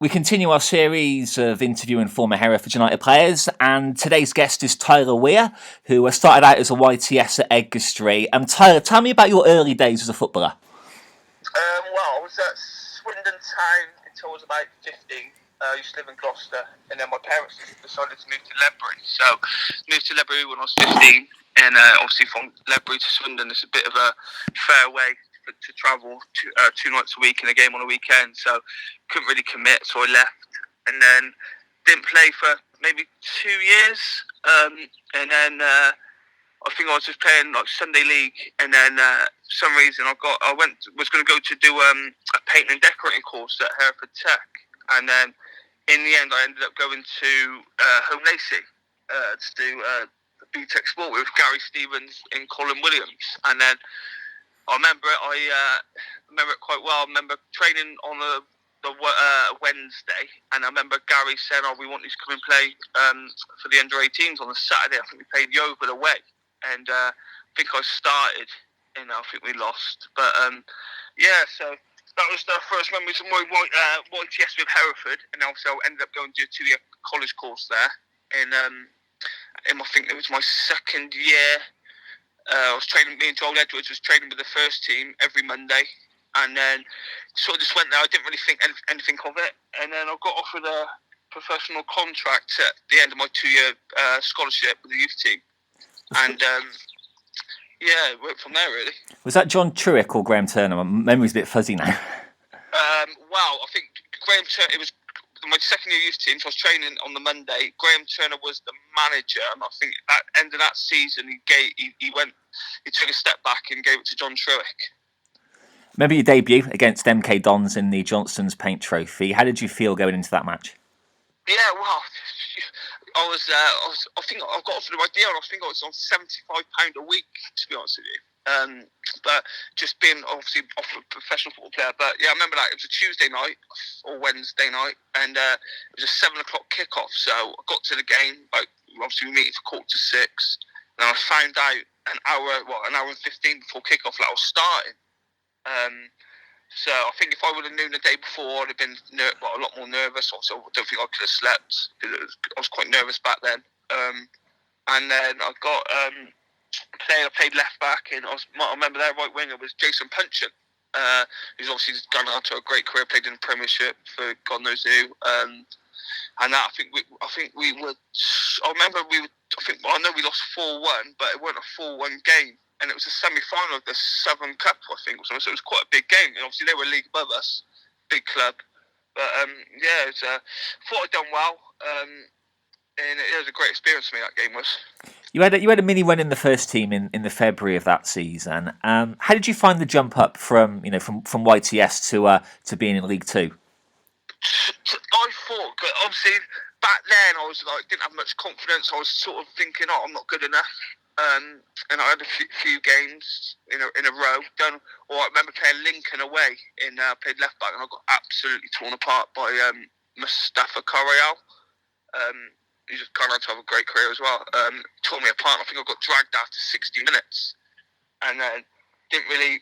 We continue our series of interviewing former Hereford United players, and today's guest is Tyler Weir, who started out as a YTS at Edgar. Tyler, tell me about your early days as a footballer. I was at Swindon Town until I was about 15. I used to live in Gloucester, and then my parents decided to move to Ledbury. So, moved to Ledbury when I was 15, and obviously from Ledbury to Swindon, it's a bit of a fair way to travel 2 nights a week and a game on a weekend. So, couldn't really commit, so I left, and then didn't play for maybe 2 years, and then I think I was just playing like Sunday League, and then for some reason was going to go to do a painting and decorating course at Hereford Tech, and then in the end I ended up going to Home Lacey to do the BTEC Sport with Gary Stevens and Colin Williams, and then I remember it quite well. I remember training on the Wednesday, and I remember Gary saying, "Oh, we want you to come and play for the under-18s on the Saturday." I think we played Yeovil away, and I think I started, and I think we lost. But so that was the first memories of my YTS with Hereford, and also I ended up going to do a 2-year college course there. And I think it was my second year. I was training. Me and Joel Edwards was training with the first team every Monday, and then sort of just went there. I didn't really think anything of it, and then I got offered a professional contract at the end of my 2-year scholarship with the youth team, and it went from there really. Was that John Truick or Graham Turner? My memory's a bit fuzzy now. I think Graham Turner. It was my second year youth team, so I was training on the Monday. Graham Turner was the manager, and I think at the end of that season, he took a step back and gave it to John Truick. Remember your debut against MK Dons in the Johnston's Paint Trophy. How did you feel going into that match? Yeah, well, I think I got offered my deal. I think I was on £75 a week, to be honest with you. But just being obviously a professional football player. But yeah, I remember that it was a Tuesday night or Wednesday night, and it was a 7 o'clock kickoff. So I got to the game. Obviously we were meeting for 5:45, and I found out an hour and 15 before kickoff that I was starting. So I think if I would have known the day before, I'd have been a lot more nervous. Also, I don't think I could have slept because I was quite nervous back then. And then I got I played left back, and I remember their right winger was Jason Punchin, who's obviously gone on to a great career, played in the Premiership for God knows who. And that I know we lost 4-1, but it wasn't a 4-1 game. And it was a semi-final of the Southern Cup, I think. So it was quite a big game. And obviously, they were a league above us, big club. But thought I'd done well. And it was a great experience for me, that game was. You had a mini run in the first team in the February of that season. How did you find the jump up from YTS to being in League Two? I thought, obviously, back then I was didn't have much confidence. I was sort of thinking, I'm not good enough. And I had a few games in a row done. Or I remember playing Lincoln away played left back, and I got absolutely torn apart by Mustafa Correal. He's just gone on to have a great career as well. Tore me apart. I think I got dragged after 60 minutes, and then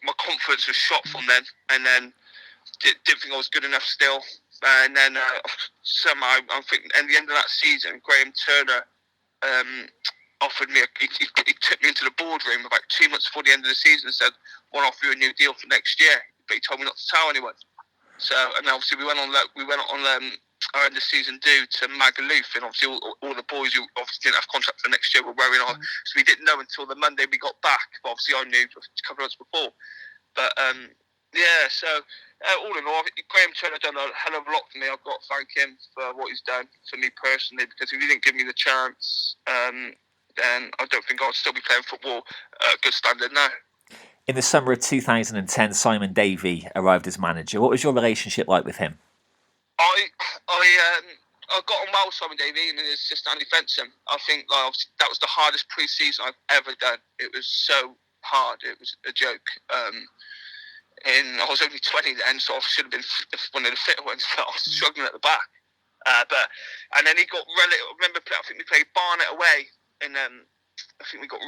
my confidence was shot from then, and then didn't think I was good enough still. And then somehow I think at the end of that season, Graham Turner offered me. He took me into the boardroom about 2 months before the end of the season and said, "I want to offer you a new deal for next year," but he told me not to tell anyone. So, and obviously we went on our end of season due to Magaluf, and obviously all the boys who obviously didn't have contracts for next year were wearing on. So we didn't know until the Monday we got back. But obviously I knew a couple of months before. But so all in all, Graham Turner done a hell of a lot for me. I've got to thank him for what he's done for me personally, because if he didn't give me the chance, then I don't think I'd still be playing football at a good standard now. In the summer of 2010, Simon Davey arrived as manager. What was your relationship like with him? I got on well with Simon Davey and his assistant Andy Fensham. I think that was the hardest pre-season I've ever done. It was so hard. It was a joke. And I was only 20 then, so I should have been one of the fitter ones, but I was struggling at the back. And then he got I think we played Barnet away, and I think we got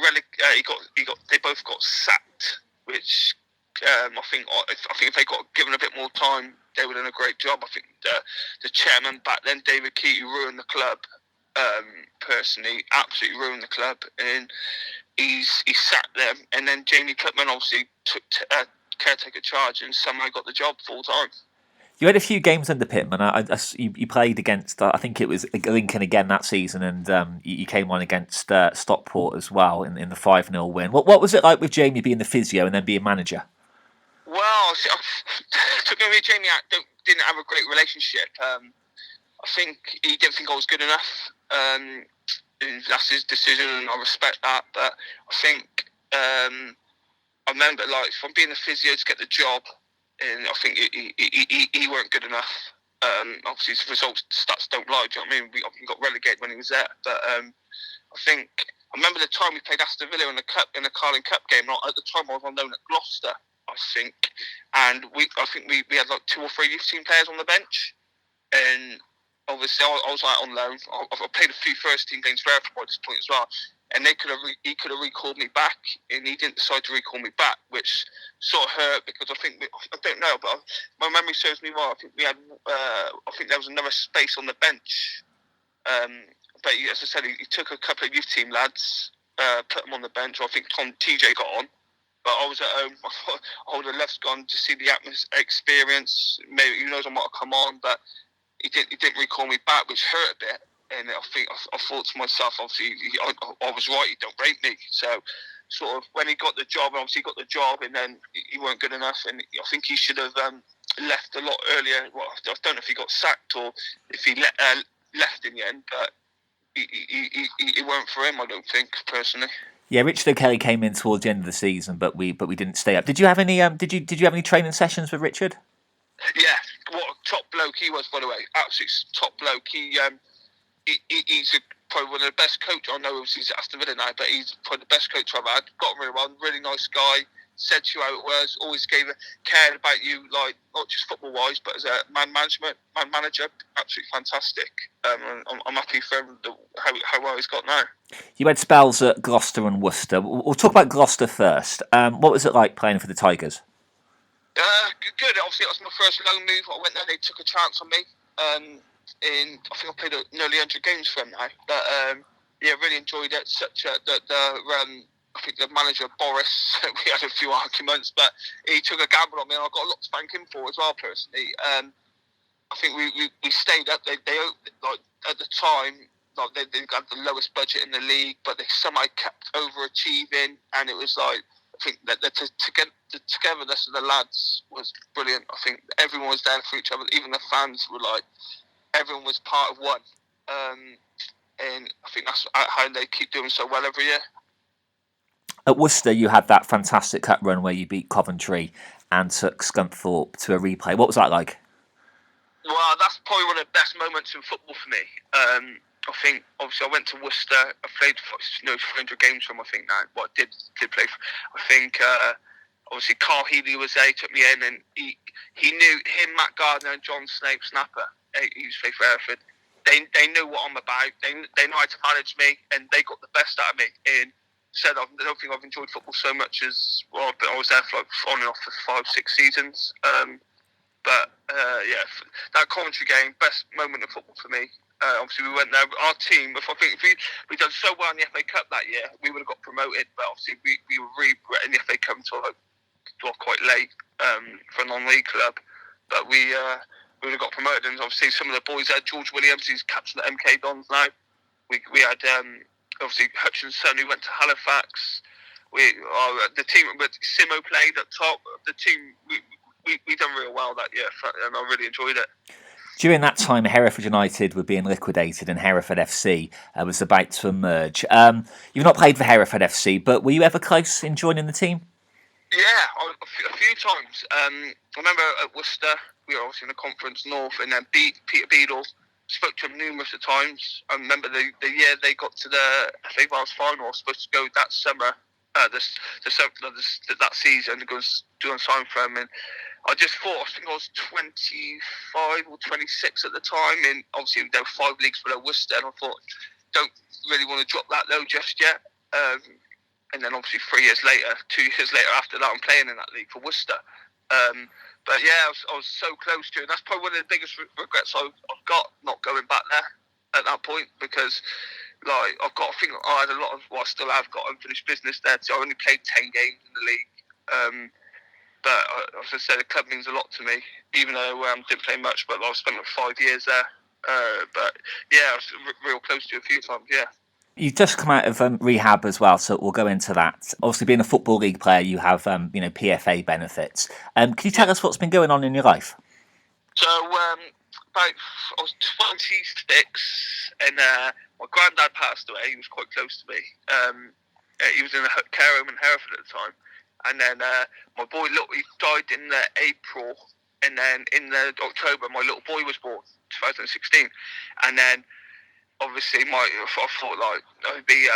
they both got sacked, which I think if they got given a bit more time, they would have done a great job. I think the chairman back then, David Keaty, ruined the club. Personally, absolutely ruined the club, and he sat there. And then Jamie Clipman obviously took caretaker charge and somehow got the job full time. You had a few games under Pittman. You played against, I think it was Lincoln again that season, and you came on against Stockport as well in the 5-0 win. What was it like with Jamie being the physio and then being manager? Well, to be with Jamie, I didn't have a great relationship. I think he didn't think I was good enough. That's his decision, and I respect that. But I think I remember, like, from being the physio to get the job, and I think he weren't good enough. Obviously, his results stats don't lie. Do you know what I mean? We got relegated when he was there, but I remember the time we played Aston Villa in the Carling Cup game. At the time, I was on loan at Gloucester, I think, and I think we had like 2 or 3 youth team players on the bench, and obviously I was like on loan. I played a few first team games for Hereford by this point as well. And he could have recalled me back, and he didn't decide to recall me back, which sort of hurt because I don't know, but my memory serves me well. I think there was another space on the bench, but as I said, he took a couple of youth team lads, put them on the bench. I think TJ got on, but I was at home. I thought I would have left gone to see the experience. Maybe who knows, I might have come on, but he didn't recall me back, which hurt a bit. And I thought to myself, obviously, I was right. He don't rate me. So, sort of, when he got the job, obviously he got the job, and then he weren't good enough. And I think he should have left a lot earlier. Well, I don't know if he got sacked or if he left in the end, but it weren't for him. I don't think personally. Yeah, Richard O'Kelly came in towards the end of the season, but we didn't stay up. Did you have any? Did you have any training sessions with Richard? Yeah, what a top bloke he was, by the way. Absolute top bloke. He's probably one of the best coaches. I know he's at Aston Villa now, but he's probably the best coach I've had. Got on really well, really nice guy. Said to you how it was. Always cared about you, like not just football wise, but as a man manager. Absolutely fantastic. I'm happy for him how well he's got now. You had spells at Gloucester and Worcester. We'll talk about Gloucester first. What was it like playing for the Tigers? Good. Obviously, that was my first loan move. I went there. They took a chance on me. I think I played nearly 100 games for him now. But yeah, really enjoyed it. I think the manager Boris, we had a few arguments, but he took a gamble on me, and I got a lot to thank him for as well. Personally, I think we stayed up. They like at the time, like they had the lowest budget in the league, but they somehow kept overachieving, and it was like, I think that the togetherness of the lads was brilliant. I think everyone was there for each other. Even the fans were like, everyone was part of one, and I think that's how they keep doing so well every year. At Worcester, you had that fantastic cup run where you beat Coventry and took Scunthorpe to a replay. What was that like? Well, that's probably one of the best moments in football for me. I think, obviously, I went to Worcester. I played 300 games for him, I think, now. Well, I did play for, I think, obviously, Carl Healy was there. He took me in, and he knew him, Matt Gardner, and John Snapper. He was playing for Hereford. They knew what I'm about. They know how to manage me, and they got the best out of me. And said, I don't think I've enjoyed football so much as, well, I was there for like on and off for 5-6 seasons. But yeah, that Coventry game, best moment of football for me. Obviously, we went there. Our team, if we'd done so well in the FA Cup that year, we would have got promoted. But obviously, we were regretting the FA Cup until quite late for a non-league club. But we would have got promoted. And obviously, some of the boys there, George Williams, he's captain at MK Dons now. We had obviously Hutchinson, who went to Halifax. The team with Simo played at top. The team we done real well that year, and I really enjoyed it. During that time, Hereford United were being liquidated and Hereford FC was about to emerge. You've not played for Hereford FC, but were you ever close in joining the team? Yeah, a few times. I remember at Worcester, we were obviously in the Conference North, and then Peter Beadle, spoke to him numerous of times. I remember the year they got to the FA Wales final. I was supposed to go that summer, that season, to go and do a sign for him, and I just thought, I think I was 25 or 26 at the time, and obviously there were 5 leagues below Worcester, and I thought, don't really want to drop that low just yet. and then obviously 2 years later after that, I'm playing in that league for Worcester. But yeah, I was so close to it. That's probably one of the biggest regrets I've got, not going back there at that point, because like I think I had a lot of, well, I still have got unfinished business there. So I only played 10 games in the league. But as I said, the club means a lot to me, even though didn't play much. But I spent like 5 years there. But yeah, I was real close to it a few times. Yeah. You've just come out of rehab as well, so we'll go into that. Obviously, being a Football League player, you have PFA benefits. Can you tell us what's been going on in your life? So I was 26, and my granddad passed away. He was quite close to me. He was in a care home in Hereford at the time, and then my boy, he died in April, and then in October, my little boy was born, 2016, and then. Obviously, I thought like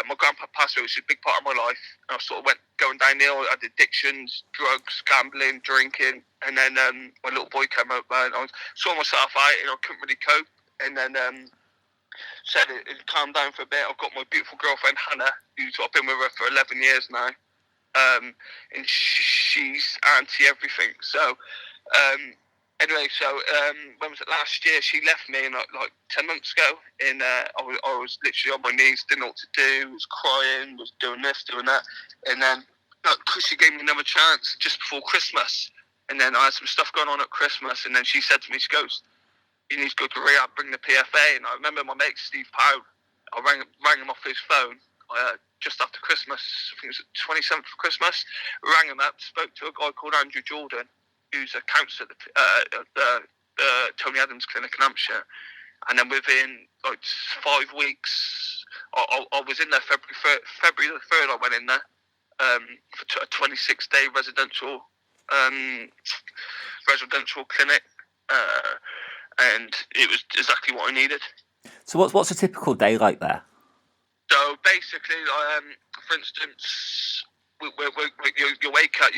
my grandpa passed away, which is a big part of my life. And I sort of went going downhill. I had addictions, drugs, gambling, drinking, and then my little boy came up, and I saw myself out, and I couldn't really cope. And then said it calmed down for a bit. I've got my beautiful girlfriend Hannah, I've been with her for 11 years now, and she's anti everything. So. Anyway, so when was it last year? She left me, like 10 months ago. And I was literally on my knees, didn't know what to do. Was crying, was doing this, doing that. And then she gave me another chance just before Christmas. And then I had some stuff going on at Christmas. And then she said to me, she goes, "You need to go to rehab, bring the PFA." And I remember my mate Steve Powell. I rang him off his phone just after Christmas. I think it was the 27th of Christmas. Rang him up, spoke to a guy called Andrew Jordan, who's a counsellor at the Tony Adams Clinic in Hampshire. And then within like 5 weeks, I was in there February the 3rd, I went in there for a 26-day residential clinic. And it was exactly what I needed. So what's a typical day like there? So basically, for instance, you wake up at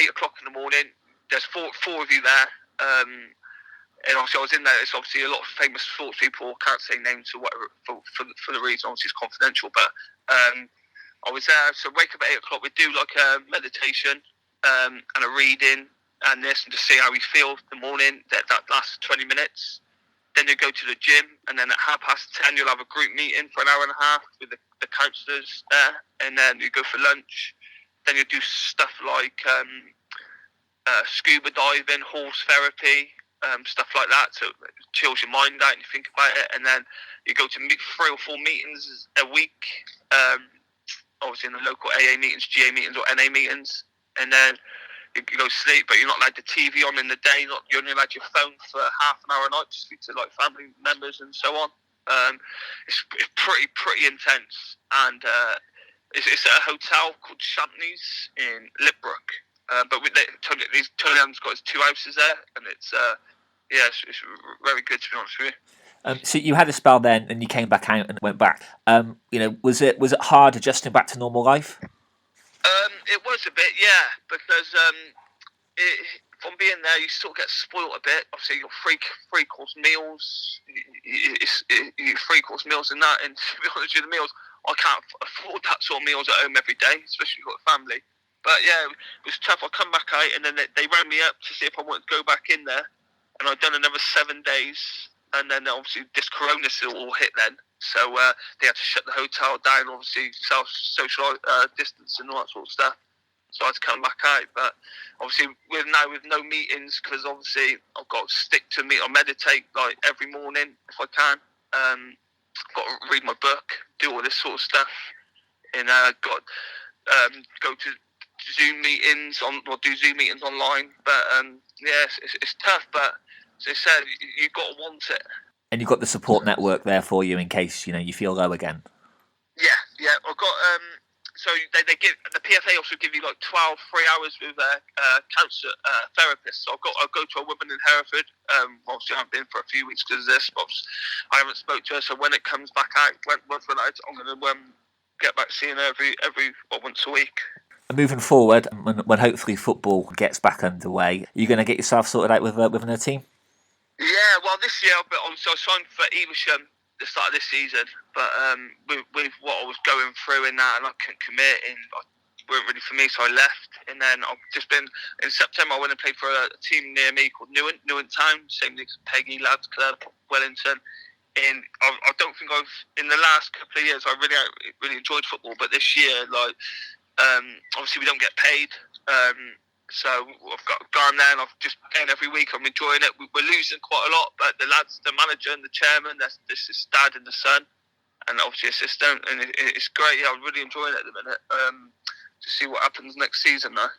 8 o'clock in the morning. There's four of you there, and obviously I was in there. It's obviously a lot of famous sports people. Can't say names or whatever for the reason. Obviously, it's confidential. But I was there. So wake up at 8 o'clock. We do like a meditation and a reading and this, and just see how we feel the morning. That lasts 20 minutes. Then you go to the gym, and then at 10:30 you'll have a group meeting for an hour and a half with the counsellors there, and then you go for lunch. Then you do stuff like scuba diving, horse therapy, stuff like that, so it chills your mind out and you think about it. And then you go to 3 or 4 meetings a week, obviously in the local AA meetings, GA meetings or NA meetings, and then you go to sleep, but you're not allowed the TV on in the day. You're only allowed your phone for half an hour a night to speak to like family members and so on. It's pretty intense, and it's at a hotel called Champneys in Lipbrook. But Tony Adams got his 2 houses there, and it's very good, to be honest with you. So you had a spell then, and you came back out and went back. Was it hard adjusting back to normal life? It was a bit, yeah, because from being there, you still get spoiled a bit. Obviously, you've got three course meals, you 3-course meals and that. And to be honest with you, the meals, I can't afford that sort of meals at home every day, especially if you've got a family. But yeah, it was tough. I come back out, and then they rang me up to see if I wanted to go back in there, and I'd done another 7 days, and then obviously this corona all hit then. So they had to shut the hotel down, obviously social distance and all that sort of stuff. So I had to come back out. But obviously with no meetings, because obviously I've got to stick to or meditate like every morning if I can. I've got to read my book, do all this sort of stuff, and got go to Zoom meetings do Zoom meetings online. But yeah, it's tough. But as I said, you've got to want it. And you've got the support network there for you in case you feel low again. Yeah. I've got so they give the PFA also give you like 12 free hours with counsellor therapists. So I'll go to a woman in Hereford. Obviously I haven't been for a few weeks because of this, but I haven't spoke to her. So when it comes back out, once we're out, I'm going to get back seeing her every once a week. Moving forward, when hopefully football gets back underway, are you going to get yourself sorted out within a team? Yeah, well, this year I signed for Evesham the start of this season, but with what I was going through in that, and I couldn't commit, and weren't really for me, so I left. And then I've just been in September. I went and played for a team near me called Newent Town, same league as Peggy Lads Club, Wellington. And I don't think I've in the last couple of years I really enjoyed football, but this year, like, obviously we don't get paid. So I've got gone there, and I've just playing every week. I'm enjoying it. We're losing quite a lot, but the lads, the manager and the chairman, this is dad and the son, and obviously assistant, and it's great. Yeah, I'm really enjoying it at the minute. To see what happens next season now.